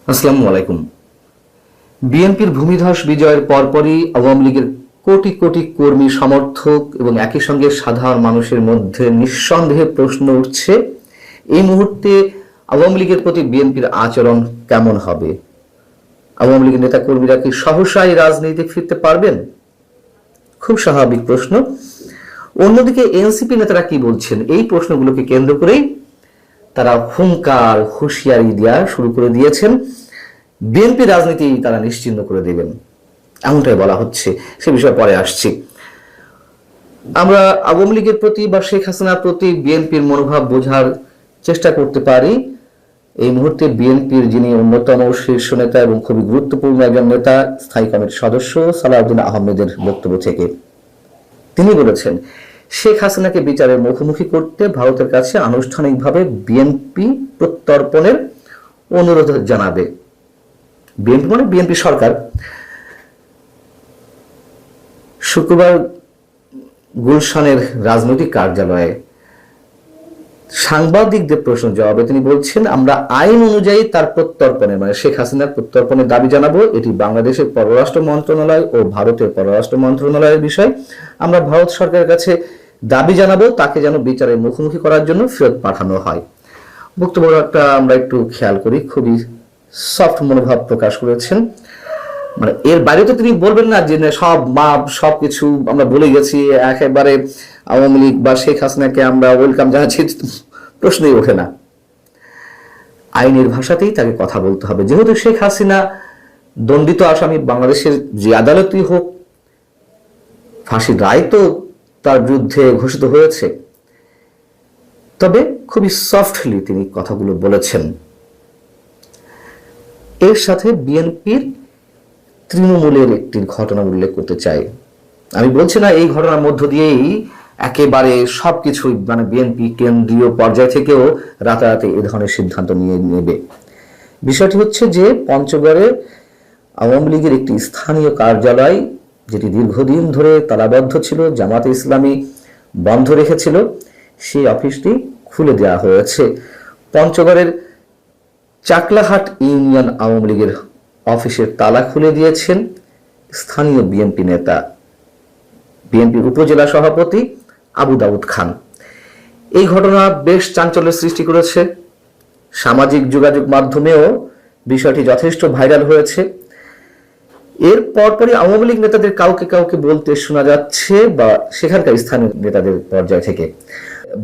আসসালামু আলাইকুম। বিএনপির ভূমিধস বিজয়ের পরপরই আওয়ামী লীগের কোটি কোটি কর্মী সমর্থক এবং একই সঙ্গে সাধারণ মানুষের মধ্যে নিঃসন্দেহে প্রশ্ন উঠছে, এই মুহূর্তে আওয়ামী লীগের প্রতি বিএনপির আচরণ কেমন হবে? আওয়ামী লীগের নেতা কর্মীরা কি সহসাই রাজনীতি ফিরতে পারবেন? খুব স্বাভাবিক প্রশ্ন। অন্যদিকে এনসিপি নেতারা কি বলছেন? এই প্রশ্নগুলোকে কেন্দ্র করেই তারা হুঙ্কার হুঁশিয়ারি দেওয়া শুরু করে দিয়েছেন। বিএনপি রাজনীতি তারা নিশ্চিহ্ন করে দেবেন, এমনটাই বলা হচ্ছে। সে বিষয়ে পরে আসছি। আমরা আওয়ামী লীগের প্রতি বা শেখ হাসিনার প্রতি বিএনপির মনোভাব বোঝার চেষ্টা করতে পারি এই মুহূর্তে বিএনপির যিনি অন্যতম শীর্ষ নেতা এবং খুবই গুরুত্বপূর্ণ একজন নেতা, স্থায়ী কমিটির সদস্য সালাউদ্দিন আহমেদের বক্তব্য থেকে। তিনি বলেছেন, শেখ হাসিনাকে বিচারের মুখোমুখি করতে ভারতের কাছে আনুষ্ঠানিকভাবে বিএনপি প্রত্যর্পণের অনুরোধ জানাবে। বিএনপি মানে বিএনপি সরকার। শুক্রবার গুলশানের রাজনৈতিক কার্যালয়ে সাংবাদিকদের প্রশ্ন জবাবে তিনি বলছেন, আমরা আইন অনুযায়ী তার প্রত্যর্পণের মানে শেখ হাসিনার প্রত্যর্পণের দাবি জানাবো। এটি বাংলাদেশের পররাষ্ট্র মন্ত্রণালয় ও ভারতের পররাষ্ট্র মন্ত্রণালয়ের বিষয়। আমরা ভারত সরকারের কাছে দাবি জানাবো তাকে যেন বিচারের মুখোমুখি করার জন্য ফেরত পাঠানো হয়। বক্তব্যটা আমরা একটু খেয়াল করি, খুবই সফট মনোভাব প্রকাশ করেছেন। মানে এর বাইরে তো তিনি বলবেন না যে সব মাপ সবকিছু আমরা ভুলে গেছি, একেবারে আওয়ামী লীগ বা শেখ হাসিনাকে আমরা ওয়েলকাম জানাচ্ছি, প্রশ্নই ওঠে না। আইনের ভাষাতেই তাকে কথা বলতে হবে। যেহেতু শেখ হাসিনা দণ্ডিত আসামি, বাংলাদেশের যে আদালতই হোক, ফাঁসির রায় তো তার বিরুদ্ধে ঘোষিত হয়েছে। তবে খুবই সফটলি তিনি কথাগুলো বলেছেন। এর সাথে বিএনপির তৃণমূলের একটি ঘটনা উল্লেখ করতে চাই। আমি বলছি না এই ঘটনার মধ্য দিয়েই একেবারে সবকিছু মানে বিএনপি কেন্দ্রীয় পর্যায় থেকেও রাতারাতি এ ধরনের সিদ্ধান্ত নিয়ে নেবে। বিষয়টি হচ্ছে যে পঞ্চগড়ে আওয়ামী লীগের একটি স্থানীয় কার্যালয়, যেটি দীর্ঘদিন ধরে তালাবদ্ধ ছিল, জামাতে ইসলামী বন্ধ রেখেছিল, সেই অফিসটি খুলে দেওয়া হয়েছে। পঞ্চগড়ের চাকলাহাট ইউনিয়ন আওয়ামী লীগের অফিসের তালা খুলে দিয়েছেন স্থানীয় বিএনপি নেতা, বিএনপির উপজেলা সভাপতি আবু দাউদ খান। এই ঘটনা বেশ চাঞ্চল্যের সৃষ্টি করেছে। সামাজিক যোগাযোগ মাধ্যমেও বিষয়টি যথেষ্ট ভাইরাল হয়েছে। এর পরপরই আওয়ামী লীগ নেতাদের কাউকে কাউকে বলতে শোনা যাচ্ছে, বা সেখানকার স্থানীয় নেতাদের পর্যায় থেকে,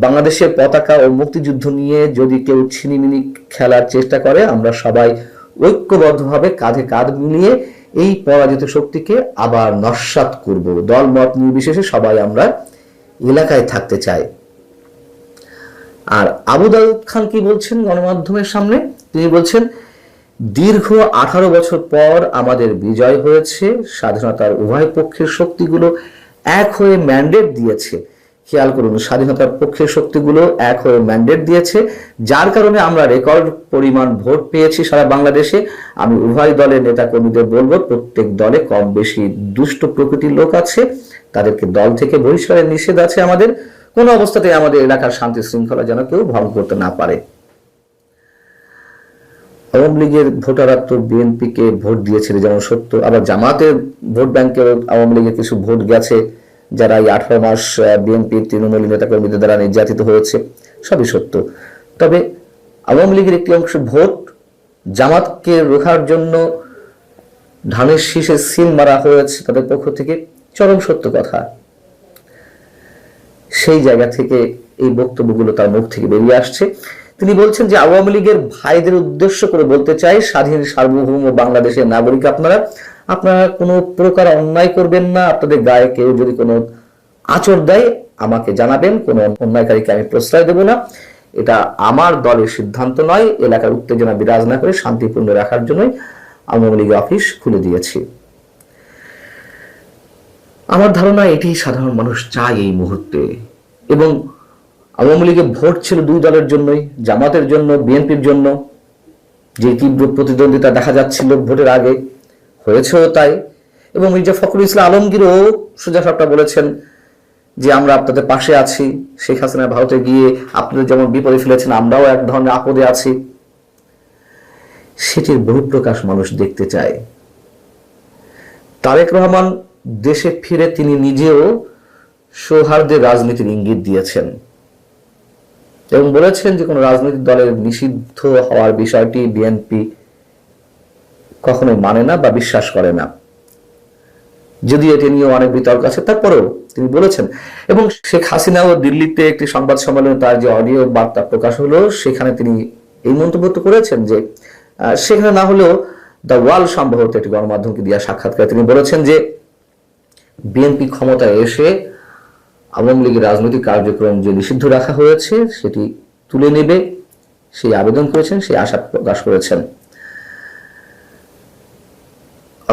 বাংলাদেশের পতাকা ও মুক্তিযুদ্ধ নিয়ে যদি কেউ ছিনিমিনি খেলার চেষ্টা করে, আমরা সবাই ঐক্যবদ্ধভাবে কাঁধে কাঁধ মিলিয়ে এই পরাজিত শক্তিকে আবার নস্যাৎ করব। দল মত নির্বিশেষে সবাই আমরা এলাকায় থাকতে চাই। আর আবু দাউদ খান কি বলছেন গণমাধ্যমের সামনে? তিনি বলছেন, দীর্ঘ 18 বছর পর আমাদের বিজয় হয়েছে। স্বাধীনতার উভয় পক্ষের শক্তিগুলো এক হয়ে ম্যান্ডেট দিয়েছে। খেয়াল করুন, স্বাধীনতার পক্ষের শক্তিগুলো এক হয়ে ম্যান্ডেট দিয়েছে, যার কারণে আমরা রেকর্ড পরিমাণ ভোট পেয়েছি সারা বাংলাদেশে। আমি উভয় দলের নেতা কর্মীদের বলবো, প্রত্যেক দলে কম বেশি দুষ্ট প্রকৃতির লোক আছে, তাদেরকে দল থেকে বহিষ্কারের নিষেধ আছে। আমাদের কোনো অবস্থাতে আমাদের এলাকার শান্তি শৃঙ্খলা যেন কেউ ভঙ্গ করতে না পারে। আওয়ামী লীগের ভোটাররা তো বিএনপিকে ভোট দিয়েছিল, যেমন সত্য। আবার জামাতের ভোট ব্যাংকে আওয়ামী লীগের কিছু ভোট গেছে, যারা এই 18 মাস বিএনপির তৃণমূল নেতাকর্মীদের দ্বারা নির্যাতিত হয়েছে, সবই সত্য। তবে আওয়ামী লীগের একটি অংশ ভোট জামাতকে রোখার জন্য ধানের শীষে সিল মারা হয়েছে তাদের পক্ষ থেকে, চরম সত্য কথা। সেই জায়গা থেকে এই বক্তব্যগুলো তার মুখ থেকে বেরিয়ে আসছে। তিনি বলছেন যে আওয়ামী লীগের ভাইদের উদ্দেশ্য করে বলতে চাই, স্বাধীন সার্বভৌম বাংলাদেশের নাগরিক আপনারা কোনো প্রকার অন্যায় করবেন না। আপনাদের গায়ে কেউ যদি কোনো আঁচড় দেয় আমাকে জানাবেন, কোনো অন্যায়কারীকে আমি প্রশ্রয় দেব না। এটা আমার দলের সিদ্ধান্ত নয়। এলাকার উত্তেজনা বিরাজ না করে শান্তিপূর্ণ রাখার জন্যই আওয়ামী লীগ অফিস খুলে দিয়েছি। আমার ধারণা এটি সাধারণ মানুষ চায় এই মুহূর্তে। এবং আওয়ামী লীগের ভোট ছিল দুই দলের জন্যই, জামাতের জন্য, বিএনপির জন্য। যে তীব্র প্রতিদ্বন্দ্বিতা দেখা যাচ্ছিল ভোটের আগে, হয়েছেও তাই। এবং মির্জা ফখরুল ইসলাম আলমগীরও সোজাসাপটা বলেছেন যে আমরা আপনাদের পাশে আছি। শেখ হাসিনা ভারতে গিয়ে আপনাদের যেমন বিপদে ফেলেছেন, আমরাও এক ধরনের আপদে আছি। সেটির বহিঃপ্রকাশ মানুষ দেখতে চায়। তারেক রহমান দেশে ফিরে তিনি নিজেও সৌহার্দ্যের রাজনীতির ইঙ্গিত দিয়েছেন এবং বলেছেন যে কোনো রাজনৈতিক দলের নিষিদ্ধ হওয়ার বিষয়টি বিএনপি কখনোই মানে না বা বিশ্বাস করে না। যদি এটি নিয়ে অনেক বিতর্ক আছে, তারপরেও তিনি বলেছেন। এবং শেখ হাসিনাও দিল্লিতে একটি সংবাদ সম্মেলনে তার যে অডিও বার্তা প্রকাশ হলো, সেখানে তিনি এই মন্তব্য করেছেন যে সেখানে না হলেও দ্য ওয়াল সম্ভবত একটি গণমাধ্যমকে দেওয়া সাক্ষাৎকারে তিনি বলেছেন যে বিএনপি ক্ষমতায় এসে আওয়ামী লীগের রাজনৈতিক কার্যক্রম যে নিষিদ্ধ রাখা হয়েছে সেটি তুলে নেবে, সেই আবেদন করেছেন, সেই আশা প্রকাশ করেছেন।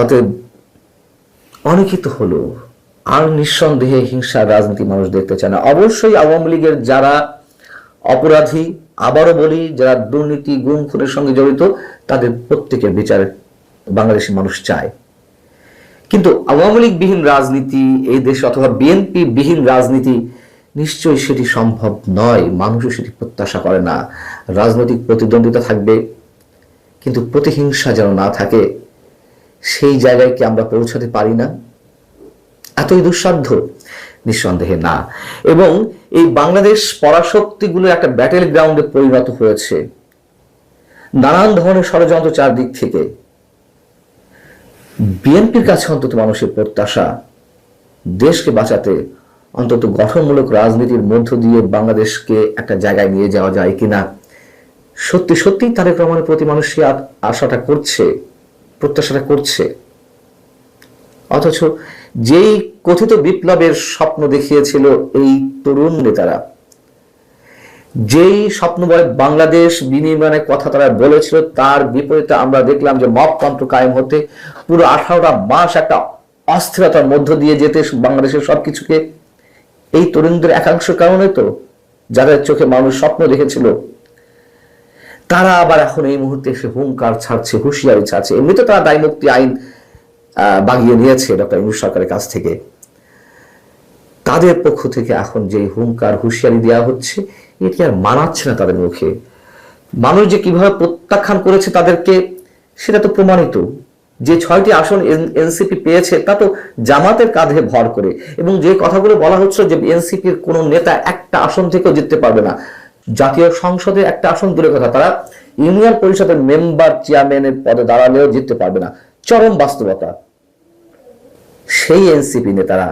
অতএব অনিশ্চিত হলো আর নিঃসন্দেহে হিংসার রাজনীতি মানুষ দেখতে চায় না। অবশ্যই আওয়ামী লীগের যারা অপরাধী, আবারও বলি, যারা দুর্নীতি গুম খুনের সঙ্গে জড়িত, তাদের প্রত্যেকের বিচার বাংলাদেশের মানুষ চায়। কিন্তু আওয়ামী লীগ বিহীন রাজনীতি এই দেশে অথবা বিএনপি বিহীন রাজনীতি নিশ্চয়ই সেটি সম্ভব নয়। মানুষও সেটি প্রত্যাশা করে না। রাজনৈতিক প্রতিদ্বন্দ্বিতা থাকবে, কিন্তু প্রতিহিংসা যেন না থাকে, সেই জায়গায় কি আমরা পৌঁছাতে পারি না? এতই দুঃসাধ্য? নিঃসন্দেহে না। এবং এই বাংলাদেশ পরাশক্তিগুলো একটা ব্যাটেল গ্রাউন্ডে পরিণত হয়েছে। নানান ধরনের ষড়যন্ত্র চারদিক থেকে। বিএনপির কাছে অন্তত মানুষের প্রত্যাশা দেশকে বাঁচাতে অন্তত গঠনমূলক রাজনীতির মধ্য দিয়ে বাংলাদেশকে একটা জায়গায় নিয়ে যাওয়া যায় কিনা। সত্যি সত্যি তারেক রহমানের প্রতি মানুষই আশাটা করছে, প্রত্যাশাটা করছে। অথচ যেই কথিত বিপ্লবের স্বপ্ন দেখিয়েছিল এই তরুণ নেতারা, যেই স্বপ্ন বলে বাংলাদেশ বিনির্মাণের কথা তারা বলেছিল, তার বিপরীতে আমরা দেখলাম যে মপতন্ত্র কায়েম হতে পুরো 18টা মাস একটা অস্থিরতার মধ্য দিয়ে যেতে বাংলাদেশের সবকিছুকে এই তরুণদের একাংশ কারণে তো, যাদের চোখে মানুষ স্বপ্ন দেখেছিল, তারা আবার এখন এই মুহূর্তে এসে হুঙ্কার ছাড়ছে, হুঁশিয়ারি ছাড়ছে। এমনিতে তারা দায়মুক্তি আইন বাগিয়ে নিয়েছে ডক্টর ইউনূস সরকারের কাছ থেকে। তাদের পক্ষ থেকে এখন যে হুঙ্কার হুঁশিয়ারি দেওয়া হচ্ছে, এটি আর মানাচ্ছে না তাদের মুখে। মানুষ যে কিভাবে প্রত্যাখ্যান করেছে তাদেরকে, সেটা তো প্রমাণিত। যে 6টি আসন এনসিপি পেয়েছে তা তো জামাতের কাঁধে ভর করে। এবং যে কথাগুলো বলা হচ্ছে যে এনসিপির কোন নেতা একটা আসন থেকেও জিততে পারবে না, জাতীয় সংসদে একটা আসন দূরের কথা, তারা ইউনিয়ন পরিষদের মেম্বার চেয়ারম্যানের পদে দাঁড়ালেও জিততে পারবে না। চরম বাস্তবতা। সেই এনসিপি নেতারা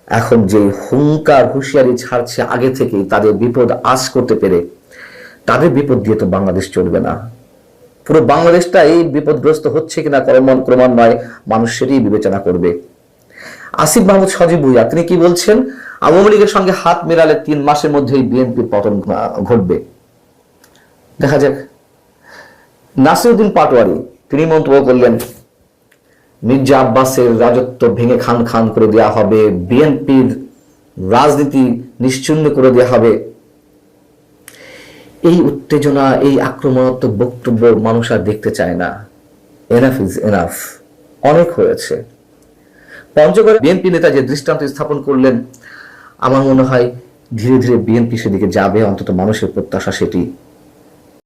এখন যে হুঙ্কার হুঁশিয়ারি ছাড়ছে আগে থেকেই, তাদের বিপদ আশ করতে পেরে, তাদের বিপদ দিয়ে তো বাংলাদেশ চলবে না। পুরো বাংলাদেশটা এই বিপদগ্রস্ত হচ্ছে কিনা ক্রমান্বয়ে মানুষ সেটাই বিবেচনা করবে। আসিফ মাহমুদ সজীব ভুইয়া তিনি কি বলছেন? আওয়ামী লীগের সঙ্গে হাত মেলালে 3 মাসের মধ্যেই বিএনপির পতন ঘটবে। দেখা যাক। নাসিরউদ্দিন পাটোয়ারি তিনি মন্তব্য করলেন, মির্জা আব্বাসের রাজত্ব ভেঙে খান খান করে দেওয়া হবে, বিএনপির রাজনীতি নিশ্চিহ্ন করে দেওয়া হবে। এই উত্তেজনা, এই আক্রমণাত্মক বক্তব্য মানুষ আর দেখতে চায় না। এনাফ ইজ এনাফ, অনেক হয়েছে। পঞ্চগড়ে বিএনপি নেতা যে দৃষ্টান্ত স্থাপন করলেন, আমার মনে হয় ধীরে ধীরে বিএনপি সেদিকে যাবে, অন্তত মানুষের প্রত্যাশা সেটি।